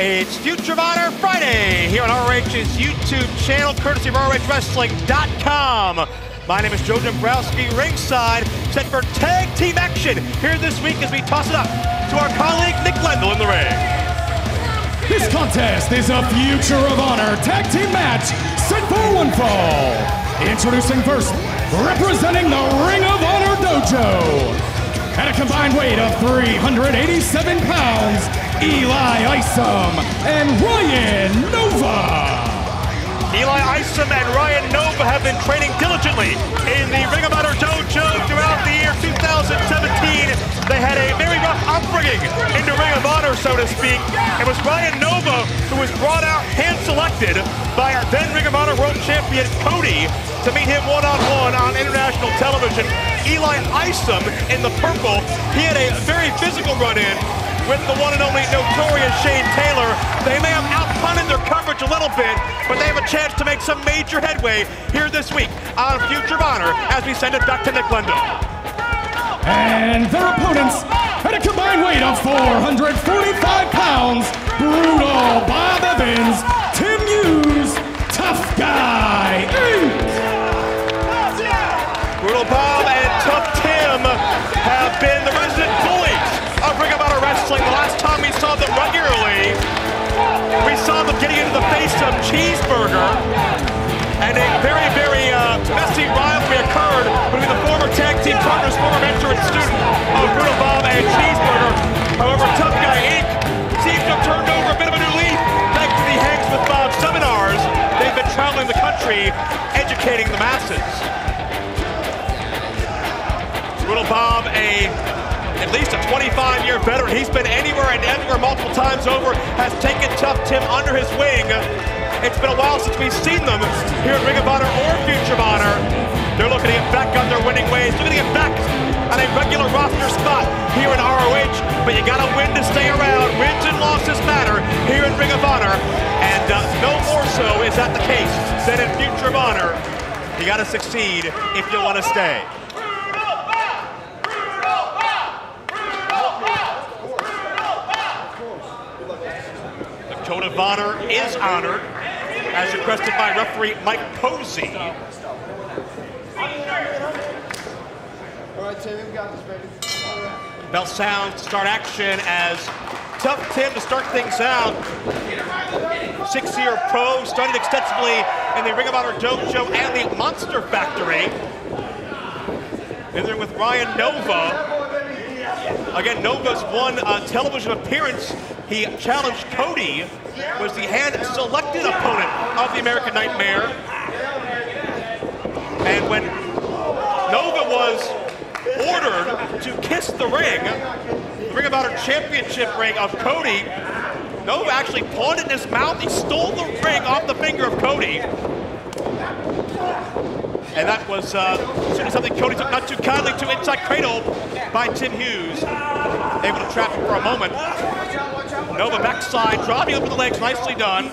It's Future of Honor Friday here on ROH's YouTube channel, courtesy of ROHWrestling.com. My name is Joe Dombrowski, ringside, set for tag team action here this week as we toss it up to our colleague Nick Lendl in the ring. This contest is a Future of Honor tag team match set for one fall. Introducing first, representing the Ring of Honor Dojo. At a combined weight of 387 pounds, Eli Isom and Ryan Nova. Eli Isom and Ryan Nova have been training diligently in the Ring of Honor Dojo throughout the year 2017. They had a very rough upbringing in the Ring of Honor, so to speak. It was Ryan Nova who was brought out hand-selected by our then Ring of Honor World Champion Cody to meet him one-on-one on international television. Eli Isom in the purple, he had a very physical run-in with the one and only notorious Shane Taylor. They may have outpunted their coverage a little bit, but they have a chance to make some major headway here this week on Future of Honor as we send it back to Nick Lendl. And their opponents, at a combined weight of 445 pounds, Brutal Bob Evans, Tim Hughes, Tough Guy Inc. Brutal Bob and Tough Tim have been the resident bullies of Ring of Honor Wrestling. The last time we saw them regularly, we saw them getting into the face of Cheeseburger, and a very, very messy rivalry occurred between the former tag team partners, former mentor and student of Brutal Bob and Cheeseburger. However, Tough Guy Inc. seems to have turned over a bit of a new leaf thanks to the Hanks with Bob seminars. They've been traveling the country, educating the masses. Brutal Bob, at least a 25-year veteran. He's been anywhere and everywhere multiple times over, has taken Tough Tim under his wing. It's been a while since we've seen them here at Ring of Honor or Future of Honor. They're looking to get back on their winning ways, looking to get back on a regular roster spot here in ROH, but you gotta win to stay around. Wins and losses matter here in Ring of Honor, and no more so is that the case than in Future of Honor. You gotta succeed if you wanna stay. Code of Honor is honored, as requested by referee Mike Posey. All right, Tim, we got this, baby. All right. Bell sounds to start action as Tough Tim to start things out. 6-year pro, studied extensively in the Ring of Honor Dojo and the Monster Factory. In there with Ryan Nova. Again, Nova's one television appearance. He challenged Cody, was the hand-selected opponent of the American Nightmare. And when Nova was ordered to kiss the ring of Honor Championship ring of Cody, Nova actually pawned it in his mouth. He stole the ring off the finger of Cody. And that was certainly something Cody took not too kindly to. Inside cradle by Tim Hughes. Able to trap him for a moment. Nova backside, dropping up with the legs, nicely done.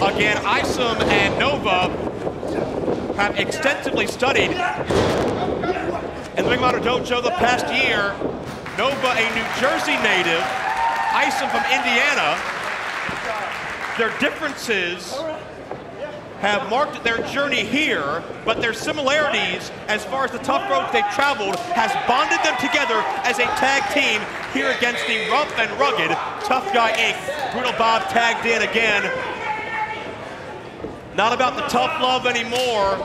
Again, Isom and Nova have extensively studied in the Ring of Honor Dojo the past year. Nova, a New Jersey native, Isom from Indiana. Their differences have marked their journey here, but their similarities, as far as the tough roads they've traveled, has bonded them together as a tag team here against the rough and rugged Tough Guy Inc. Brutal Bob tagged in again. Not about the tough love anymore,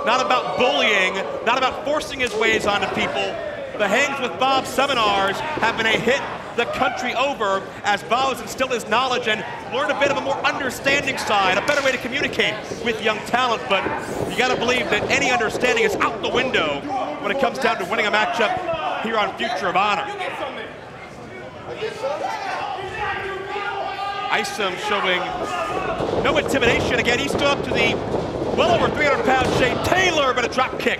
not about bullying, not about forcing his ways onto people. The Hangs with Bob seminars have been a hit the country over as Bob has instilled his knowledge and learned a bit of a more understanding side, a better way to communicate with young talent. But you gotta believe that any understanding is out the window when it comes down to winning a matchup here on Future of Honor. Isom showing no intimidation. Again, he stood up to the well over 300-pound Shane Taylor, but a drop kick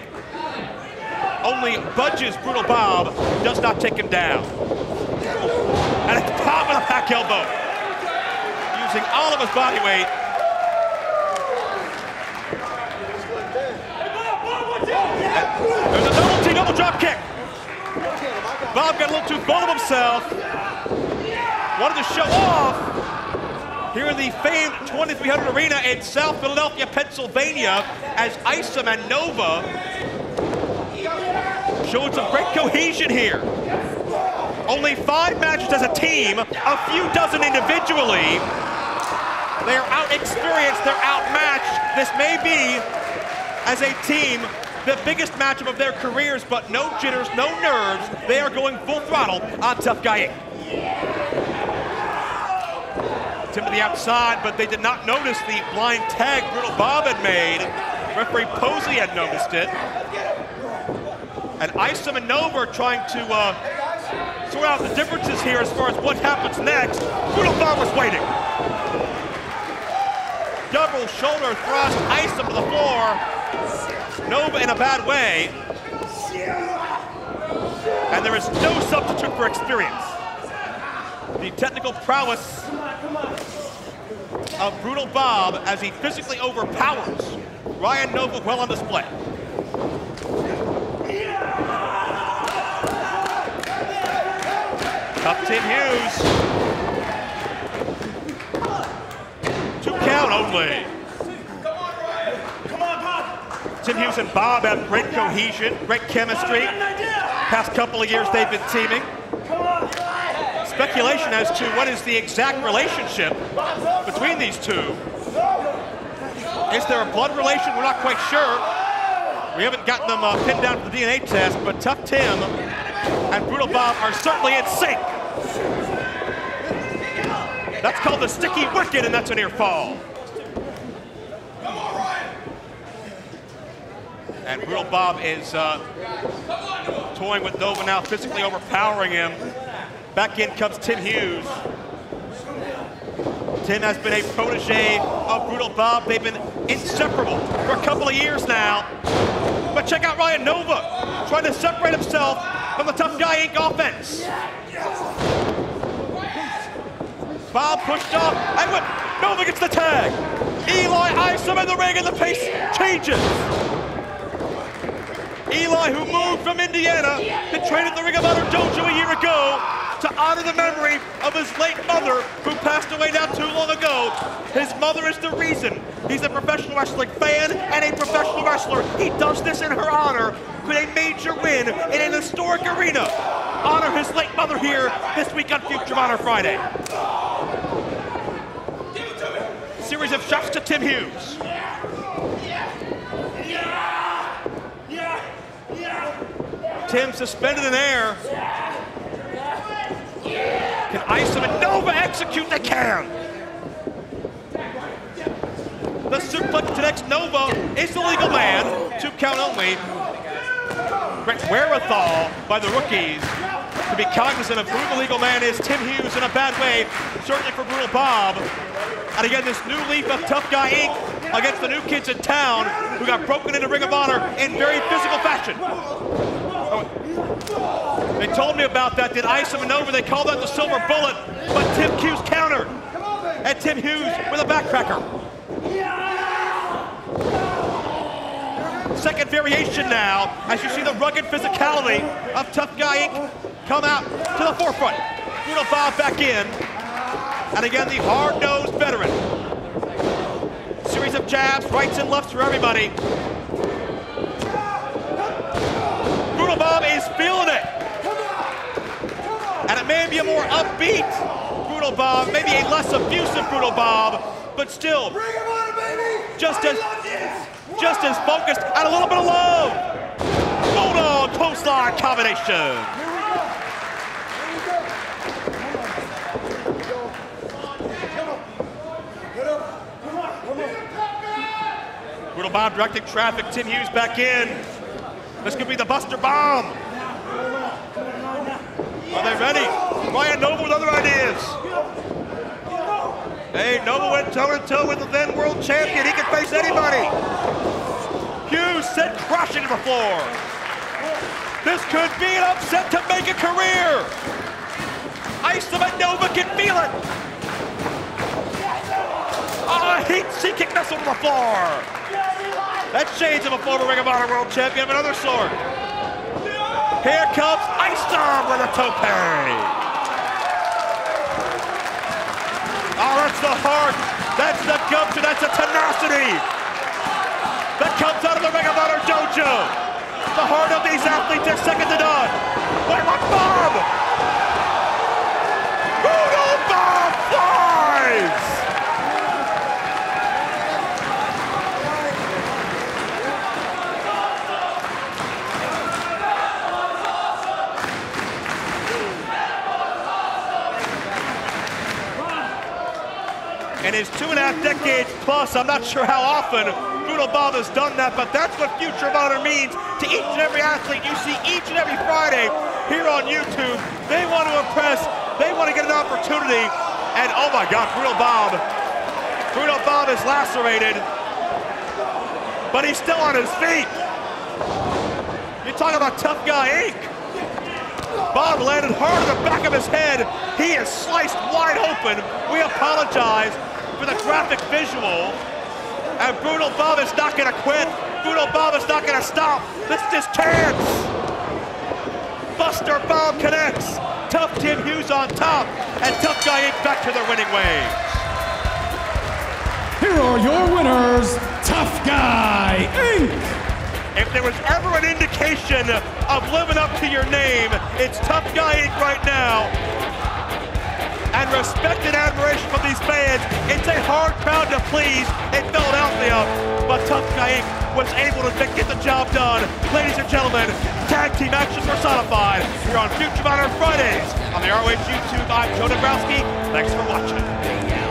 only budges Brutal Bob, does not take him down. And a top of the back elbow, using all of his body weight. There's a double T, double drop kick. Bob got a little too full of himself. Wanted to show off, here in the famed 2300 Arena in South Philadelphia, Pennsylvania, as Isom and Nova showing some great cohesion here. Only 5 matches as a team, a few dozen individually. They are out-experienced, they're outmatched. This may be, as a team, the biggest matchup of their careers, but no jitters, no nerves. They are going full throttle on Tough Guy Inc. Tim to the outside, but they did not notice the blind tag Brutal Bob had made. Referee Posey had noticed it. And Isom and Nova are trying to sort out the differences here as far as what happens next. Brutal Bob was waiting. Double shoulder thrust, Isom to the floor. Nova in a bad way. And there is no substitute for experience. The technical prowess of Brutal Bob as he physically overpowers Ryan Nova well on display. Tough Tim Hughes. 2 count only. Tim Hughes and Bob have great cohesion, great chemistry. Past couple of years they've been teaming. Speculation as to what is the exact relationship between these two. Is there a blood relation? We're not quite sure. We haven't gotten them pinned down for the DNA test, but Tough Tim and Brutal Bob are certainly in sync. That's called the Sticky Wicket, and that's a near fall. And Brutal Bob is toying with Nova now, physically overpowering him. Back in comes Tim Hughes. Tim has been a protege of Brutal Bob. They've been inseparable for a couple of years now. But check out Ryan Nova, trying to separate himself from the Tough Guy Inc. offense. Bob pushed off, and when Nova gets the tag, Eli Isom in the ring, and the pace changes. Eli, who moved from Indiana, to train at the Ring of Honor Dojo a year ago to honor the memory of his late mother, who passed away not too long ago. His mother is the reason he's a professional wrestling fan and a professional wrestler. He does this in her honor with a major win in an historic arena. Honor his late mother here this week on Future of Honor Friday. Series of shots to Tim Hughes. Tim suspended in air. Can Isom and Nova execute? They can. The suplex connects Nova is the legal man. 2 count only. Great wherewithal by the rookies to be cognizant of who the legal man is. Tim Hughes in a bad way, certainly for Brutal Bob. And again, this new leaf of Tough Guy Inc. against the new kids in town who got broken into Ring of Honor in very physical fashion. They told me about that. Did Isom and Nova? They called that the silver bullet, but Tim Hughes countered. And Tim Hughes with a backcracker. Second variation now, as you see the rugged physicality of Tough Guy Inc. come out to the forefront. Brutal Bob back in. And again, the hard-nosed veteran. Series of jabs, rights and lefts for everybody. Brutal Bob is feeling it. And it may be a more upbeat Brutal Bob, maybe a less abusive Brutal Bob, but still just as focused and a little bit of love. Bulldog clothesline combination. Brutal Bob directing traffic, Tim Hughes back in. This could be the Buster Bomb. Are they ready? Ryan Nova with other ideas. Hey, Nova went toe-to-toe with the then world champion. He can face anybody. Hughes sent crashing to the floor. This could be an upset to make a career. Isom and Nova can feel it. A heat-seeking missile to the floor. That shades of a former Ring of Honor world champion of another sort. Here comes Isom with a tope. Oh, That's the heart, that's the gumption, that's the tenacity that comes out of the Ring of Honor dojo. The heart of these athletes is second to none. Wait, watch Bob! Brutal Bob flies! In his 2.5 decades plus, I'm not sure how often Brutal Bob has done that, but that's what Future of Honor means to each and every athlete you see each and every Friday here on YouTube. They want to impress, they want to get an opportunity, and oh my God, Brutal Bob is lacerated, but he's still on his feet. You're talking about Tough Guy Inc. Bob landed hard in the back of his head. He is sliced wide open. We apologize for the graphic visual. And Brutal Bob is not gonna quit. Brutal Bob is not gonna stop. This is his chance. Buster Bob connects. Tough Tim Hughes on top. And Tough Guy Inc. back to their winning ways. Here are your winners, Tough Guy Inc. If there was ever an indication of living up to your name, it's Tough Guy Inc. right now. And respect and admiration from these fans. It's a hard crowd to please in Philadelphia, but Tough Guy Inc. was able to get the job done. Ladies and gentlemen, tag team action personified here on Future of Honor Fridays on the ROH YouTube. I'm Joe Dombrowski. Thanks for watching.